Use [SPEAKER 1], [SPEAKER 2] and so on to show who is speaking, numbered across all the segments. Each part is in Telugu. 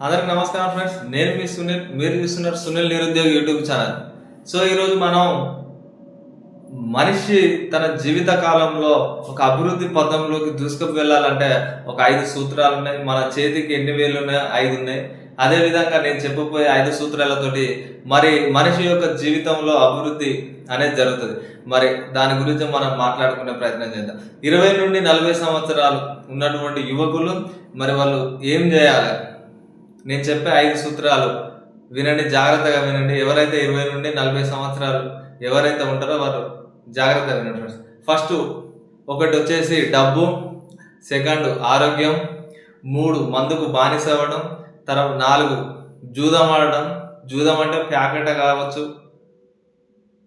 [SPEAKER 1] అందరికి నమస్కారం ఫ్రెండ్స్. నేను మీ సునీల్. మీరు చూస్తున్నారు సునీల్ నిరుద్యోగి యూట్యూబ్ ఛానల్. సో ఈరోజు మనం మనిషి తన జీవిత కాలంలో ఒక అభివృద్ధి పథంలోకి దూసుకు వెళ్ళాలంటే ఒక 5 సూత్రాలు ఉన్నాయి. మన చేతికి ఎన్ని వేలు ఉన్నాయో 5 ఉన్నాయి. అదేవిధంగా నేను చెప్పబోయే 5 సూత్రాలతోటి మరి మనిషి యొక్క జీవితంలో అభివృద్ధి అనేది జరుగుతుంది. మరి దాని గురించి మనం మాట్లాడుకునే ప్రయత్నం చేద్దాం. 20 నుండి 40 సంవత్సరాలు ఉన్నటువంటి యువకులు మరి వాళ్ళు ఏం చేయాలి? నేను చెప్పే 5 సూత్రాలు వినండి, జాగ్రత్తగా వినండి. ఎవరైతే 20 నుండి 40 సంవత్సరాలు ఎవరైతే ఉంటారో వారు జాగ్రత్తగా వినండి ఫ్రెండ్స్. ఫస్ట్ ఒకటి వచ్చేసి డబ్బు, సెకండ్ ఆరోగ్యం, 3 మందుకు బానిస అవ్వడం, తర్వాత 4 జూదం ఆడడం. జూదం అంటే ప్యాకెట్ కావచ్చు,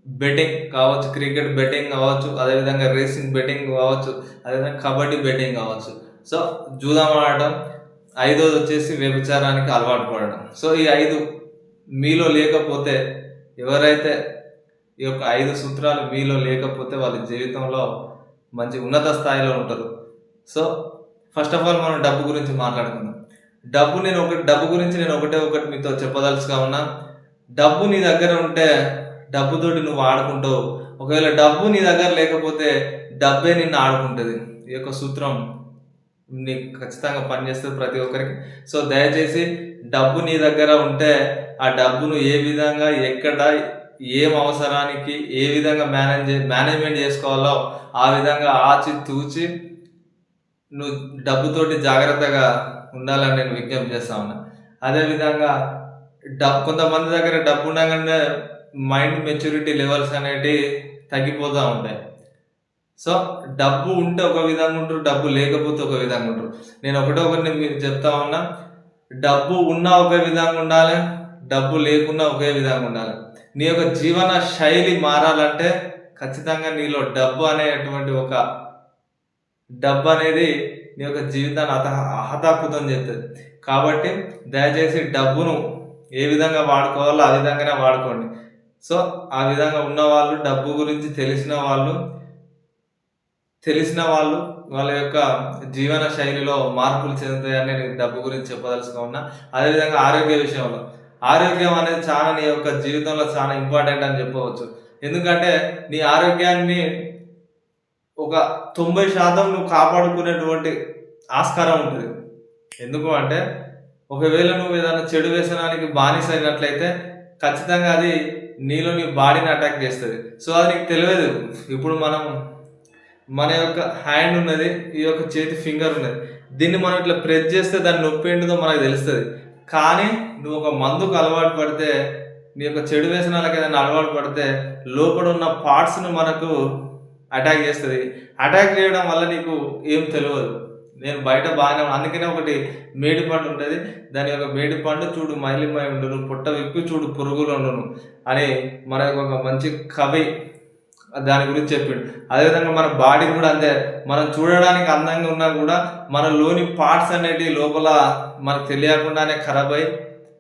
[SPEAKER 1] బెట్టింగ్ కావచ్చు, క్రికెట్ బెట్టింగ్ కావచ్చు, అదేవిధంగా రేసింగ్ బెట్టింగ్ కావచ్చు, అదేవిధంగా కబడ్డీ బెట్టింగ్ కావచ్చు. సో జూదం ఆడటం. 5వది వచ్చేసి వ్యభిచారానికి అలవాటు పడడం. సో ఈ 5 మీలో లేకపోతే, ఎవరైతే ఈ యొక్క 5 సూత్రాలు మీలో లేకపోతే వాళ్ళ జీవితంలో మంచి ఉన్నత స్థాయిలో ఉంటారు. సో ఫస్ట్ ఆఫ్ ఆల్ మనం డబ్బు గురించి మాట్లాడుకుందాం. డబ్బు గురించి నేను ఒకటి మీతో చెప్పదలుచుగా ఉన్నా. డబ్బు నీ దగ్గర ఉంటే డబ్బుతోటి నువ్వు ఆడుకుంటావు. ఒకవేళ డబ్బు నీ దగ్గర లేకపోతే డబ్బే నిన్ను ఆడుకుంటుంది. ఈ యొక్క సూత్రం నీకు ఖచ్చితంగా పనిచేస్తుంది ప్రతి ఒక్కరికి. సో దయచేసి డబ్బు నీ దగ్గర ఉంటే ఆ డబ్బును ఏ విధంగా, ఎక్కడ, ఏం అవసరానికి ఏ విధంగా మేనేజ్మెంట్ చేసుకోవాలో ఆ విధంగా ఆచి తూచి నువ్వు డబ్బుతోటి జాగ్రత్తగా ఉండాలని నేను విజ్ఞప్తి చేస్తా ఉన్నా. అదేవిధంగా కొంతమంది దగ్గర డబ్బు ఉండగానే మైండ్ మెచ్యూరిటీ లెవెల్స్ అనేటివి తగ్గిపోతూ ఉంటాయి. సో డబ్బు ఉంటే ఒక విధంగా ఉంటారు, డబ్బు లేకపోతే ఒక విధంగా ఉంటారు. నేను ఒకటి మీరు చెప్తా ఉన్నా. డబ్బు ఉన్నా ఒకే విధంగా ఉండాలి, డబ్బు లేకున్నా ఒకే విధంగా ఉండాలి. నీ యొక్క జీవన శైలి మారాలంటే ఖచ్చితంగా నీలో డబ్బు అనేది నీ యొక్క జీవితాన్ని హతాకుతం చేస్తుంది. కాబట్టి దయచేసి డబ్బును ఏ విధంగా వాడుకోవాలో ఆ విధంగానే వాడుకోండి. సో ఆ విధంగా ఉన్నవాళ్ళు, డబ్బు గురించి తెలిసిన వాళ్ళు వాళ్ళ యొక్క జీవన శైలిలో మార్పులు చెందుతాయని నేను డబ్బు గురించి చెప్పదలుచుగా ఉన్నా. అదేవిధంగా ఆరోగ్య విషయంలో, ఆరోగ్యం అనేది చాలా నీ యొక్క జీవితంలో చాలా ఇంపార్టెంట్ అని చెప్పవచ్చు. ఎందుకంటే నీ ఆరోగ్యాన్ని ఒక 90% నువ్వు కాపాడుకునేటువంటి ఆస్కారం ఉంటుంది. ఎందుకు అంటే ఒకవేళ నువ్వు ఏదైనా చెడు వ్యసనానికి బానిస అయినట్లయితే ఖచ్చితంగా అది నీలో నీ బాడీని అటాక్ చేస్తుంది. సో అది నీకు తెలియదు. ఇప్పుడు మన యొక్క హ్యాండ్ ఉన్నది, ఈ యొక్క చేతి ఫింగర్ ఉన్నది. దీన్ని మనం ఇట్లా ప్రెస్ చేస్తే దాని నొప్పి ఏంటిదో మనకు తెలుస్తుంది. కానీ నువ్వు ఒక మందుకు అలవాటు పడితే, నీ యొక్క చెడు వ్యసనాలకు ఏదైనా అలవాటు పడితే లోపల ఉన్న పార్ట్స్ను మనకు అటాక్ చేస్తుంది. అటాక్ చేయడం వల్ల నీకు ఏం తెలియదు. నేను బయట బాగానే, అందుకనే ఒకటి మేడి పండు ఉంటుంది. దాని యొక్క మేడి పండు చూడు మైలిమై ఉండును, పుట్ట విప్పి చూడు పురుగులు ఉండును అని మన ఒక మంచి కవి దాని గురించి చెప్పిండు. అదేవిధంగా మన బాడీ కూడా అంతే. మనం చూడడానికి అందంగా ఉన్నా కూడా మనలోని పార్ట్స్ అనేటివి లోపల మనకు తెలియకుండానే ఖరాబ్ అయి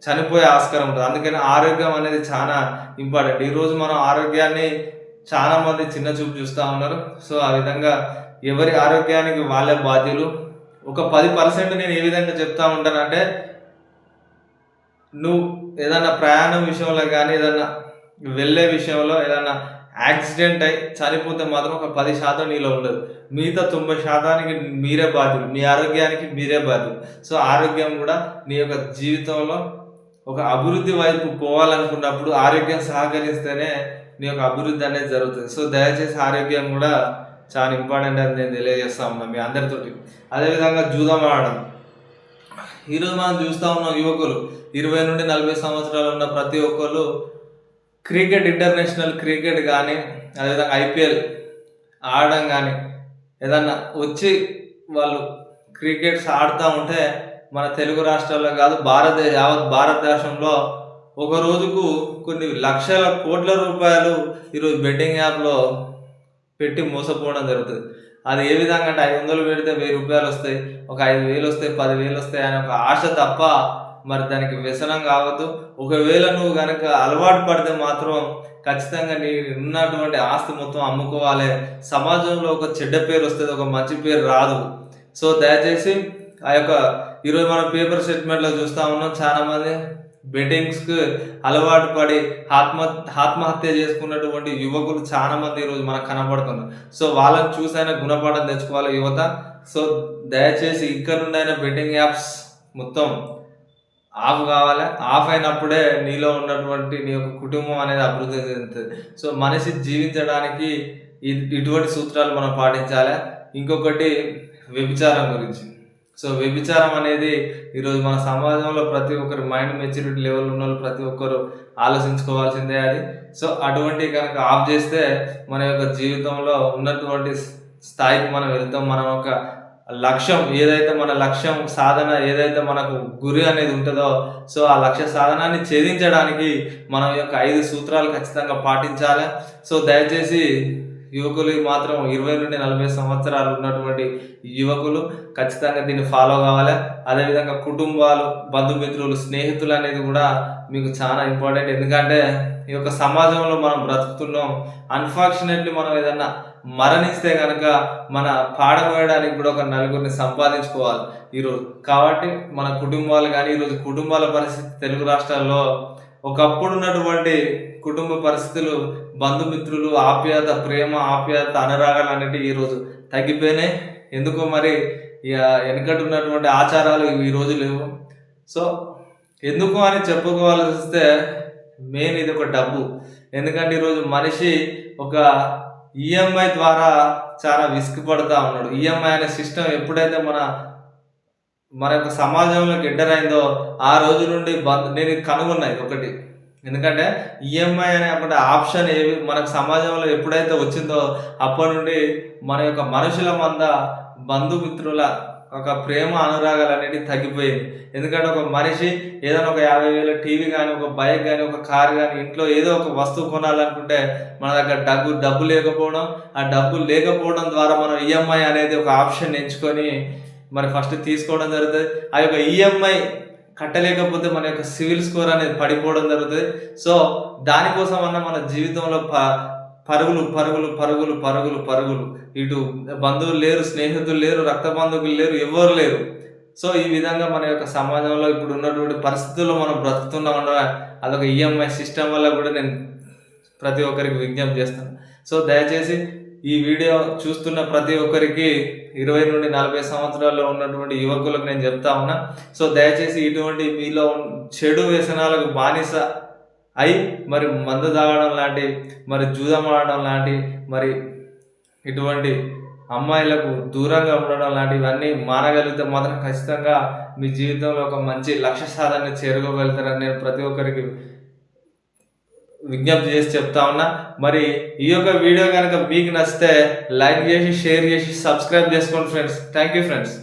[SPEAKER 1] చనిపోయే ఆస్కారం ఉంటుంది. అందుకని ఆరోగ్యం అనేది చాలా ఇంపార్టెంట్. ఈరోజు మనం ఆరోగ్యాన్ని చాలా మంది చిన్న చూపు చూస్తూ ఉన్నారు. సో ఆ విధంగా ఎవరి ఆరోగ్యానికి వాళ్ళే బాధ్యులు. ఒక 10% నేను ఏ విధంగా చెప్తా ఉంటానంటే, నువ్వు ఏదైనా ప్రయాణం విషయంలో కానీ, ఏదన్నా వెళ్ళే విషయంలో ఏదన్నా యాక్సిడెంట్ అయి చనిపోతే మాత్రం ఒక 10% నీలో ఉండదు. మిగతా 90%కి మీరే బాధ్యులు. మీ ఆరోగ్యానికి మీరే బాధ్యులు. సో ఆరోగ్యం కూడా నీ యొక్క జీవితంలో ఒక అభివృద్ధి వైపు పోవాలనుకున్నప్పుడు ఆరోగ్యం సహకరిస్తేనే నీ యొక్క అభివృద్ధి అనేది జరుగుతుంది. సో దయచేసి ఆరోగ్యం కూడా చాలా ఇంపార్టెంట్ అని నేను తెలియజేస్తా ఉన్నాను మీ అందరితోటి. అదేవిధంగా జూదం ఆడడం. ఈరోజు మనం చూస్తూ ఉన్నాం, యువకులు 20 నుండి 40 సంవత్సరాలు ఉన్న ప్రతి ఒక్కరు క్రికెట్, ఇంటర్నేషనల్ క్రికెట్ కానీ, అదేవిధంగా IPL ఆడడం కానీ, ఏదన్నా వచ్చి వాళ్ళు క్రికెట్స్ ఆడుతూ ఉంటే మన తెలుగు రాష్ట్రాల్లో కాదు, యావత్ భారతదేశంలో ఒక రోజుకు కొన్ని లక్షల కోట్ల రూపాయలు ఈరోజు బెట్టింగ్ యాప్లో పెట్టి మోసపోవడం జరుగుతుంది. అది ఏ విధంగా అంటే 500 పెడితే 1000 రూపాయలు వస్తాయి, ఒక 5000 వస్తాయి, 10,000 వస్తాయి అనే ఒక ఆశ తప్ప మరి దానికి వ్యసనం కావద్దు. ఒకవేళ నువ్వు కనుక అలవాటు పడితే మాత్రం ఖచ్చితంగా నీ ఉన్నటువంటి ఆస్తి మొత్తం అమ్ముకోవాలి. సమాజంలో ఒక చెడ్డ పేరు వస్తుంది, ఒక మంచి పేరు రాదు. సో దయచేసి ఆ యొక్క ఈరోజు మనం పేపర్ స్టేట్మెంట్లో చూస్తూ ఉన్నాం, చాలామంది బెట్టింగ్స్కి అలవాటు పడి ఆత్మహత్య చేసుకున్నటువంటి యువకులు చాలామంది ఈరోజు మనకు కనబడుతున్నారు. సో వాళ్ళని చూసైనా గుణపాఠం తెచ్చుకోవాలి యువత. సో దయచేసి ఇక్కడ నుండి అయినా బెట్టింగ్ యాప్స్ మొత్తం ఆఫ్ కావాలి. ఆఫ్ అయినప్పుడే నీలో ఉన్నటువంటి నీ యొక్క కుటుంబం అనేది అభివృద్ధి చెందుతుంది. సో మనిషి జీవించడానికి ఇటువంటి సూత్రాలు మనం పాటించాలి. ఇంకొకటి వ్యభిచారం గురించి. సో వ్యభిచారం అనేది ఈరోజు మన సమాజంలో ప్రతి ఒక్కరి మైండ్ మెచ్యూరిటీ లెవెల్ ఉన్న వాళ్ళు ప్రతి ఒక్కరు ఆలోచించుకోవాల్సిందే అది. సో అటువంటి కనుక ఆఫ్ చేస్తే మన యొక్క జీవితంలో ఉన్నటువంటి స్థాయికి మనం వెళ్తాం. మనం ఒక లక్ష్యం ఏదైతే మన లక్ష్యం సాధన ఏదైతే మనకు గురి అనేది ఉంటుందో, సో ఆ లక్ష్య సాధనాన్ని ఛేదించడానికి మనం యొక్క 5 సూత్రాలు ఖచ్చితంగా పాటించాలి. సో దయచేసి యువకులు మాత్రం 20 నుండి 40 సంవత్సరాలు ఉన్నటువంటి యువకులు ఖచ్చితంగా దీన్ని ఫాలో కావాలి. అదేవిధంగా కుటుంబాలు, బంధుమిత్రులు, స్నేహితులు అనేది కూడా మీకు చాలా ఇంపార్టెంట్. ఎందుకంటే ఈ యొక్క సమాజంలో మనం బ్రతుకుతున్నాం. అన్ఫార్చునేట్లీ మనం ఏదన్నా మరణిస్తే కనుక మన పాడం వేయడానికి కూడా ఒక నలుగురిని సంపాదించుకోవాలి ఈరోజు. కాబట్టి మన కుటుంబాలు కానీ ఈరోజు కుటుంబాల పరిస్థితి తెలుగు రాష్ట్రాల్లో ఒకప్పుడు ఉన్నటువంటి కుటుంబ పరిస్థితులు, బంధుమిత్రులు, ఆప్యాయత, ప్రేమ, ఆప్యాయత, అనురాగాలు అనేవి ఈరోజు తగ్గిపోయినాయి. ఎందుకో మరి వెనుకటి ఉన్నటువంటి ఆచారాలు ఈరోజు లేవు. సో ఎందుకు అని చెప్పుకోవాల్సి వస్తే మెయిన్ ఇది ఒక డబ్బు. ఎందుకంటే ఈరోజు మనిషి ఒక ఈఎంఐ ద్వారా చాలా విసుగుపడుతూ ఉన్నాడు. ఈఎంఐ అనే సిస్టమ్ ఎప్పుడైతే మన యొక్క సమాజంలోకి ఎంటర్ అయిందో ఆ రోజు నుండి నేను కనుగొన్నాయి ఒకటి. ఎందుకంటే ఈఎంఐ అనే ఒక ఆప్షన్ మనకు సమాజంలో ఎప్పుడైతే వచ్చిందో అప్పటి నుండి మన యొక్క మనుషుల మంద, బంధుమిత్రుల ఒక ప్రేమ, అనురాగాలు అనేవి తగ్గిపోయింది. ఎందుకంటే ఒక మనిషి ఏదైనా ఒక 50,000 టీవీ కానీ, ఒక బైక్ కానీ, ఒక కార్ కానీ, ఇంట్లో ఏదో ఒక వస్తువు కొనాలనుకుంటే మన దగ్గర డబ్బు లేకపోవడం, ఆ డబ్బు లేకపోవడం ద్వారా మనం ఈఎంఐ అనేది ఒక ఆప్షన్ ఎంచుకొని మరి ఫస్ట్ తీసుకోవడం జరుగుతుంది. ఆ యొక్క ఈఎంఐ కట్టలేకపోతే మన యొక్క సివిల్ స్కోర్ అనేది పడిపోవడం జరుగుతుంది. సో దానికోసం అన్న మన జీవితంలో పరుగులు పరుగులు పరుగులు పరుగులు పరుగులు ఇటు బంధువులు లేరు, స్నేహితులు లేరు, రక్త బంధువులు లేరు, ఎవరు లేరు. సో ఈ విధంగా మన యొక్క సమాజంలో ఇప్పుడు ఉన్నటువంటి పరిస్థితుల్లో మనం బ్రతుకుతున్నాం. అదొక ఈఎంఐ సిస్టమ్ వల్ల కూడా నేను ప్రతి ఒక్కరికి విజ్ఞప్తి చేస్తాను. సో దయచేసి ఈ వీడియో చూస్తున్న ప్రతి ఒక్కరికి 20 నుండి 40 సంవత్సరాల్లో ఉన్నటువంటి యువకులకు నేను చెప్తా ఉన్నా. సో దయచేసి ఇటువంటి మీలో చెడు వ్యసనాలకు బానిస అయి మరి మందు తాగడం లాంటి, మరి జూదం ఆడడం లాంటి, మరి ఇటువంటి అమ్మాయిలకు దూరంగా ఉండడం లాంటివన్నీ మానగలిగితే మాత్రం ఖచ్చితంగా మీ జీవితంలో ఒక మంచి లక్ష్య సాధన చేరుకోగలుగుతారని నేను ప్రతి ఒక్కరికి విజ్ఞప్తి చేసి చెప్తా ఉన్నా. మరి ఈ యొక్క వీడియో కనుక మీకు నచ్చితే లైక్ చేసి, షేర్ చేసి, సబ్స్క్రైబ్ చేసుకోండి ఫ్రెండ్స్. Thank you friends.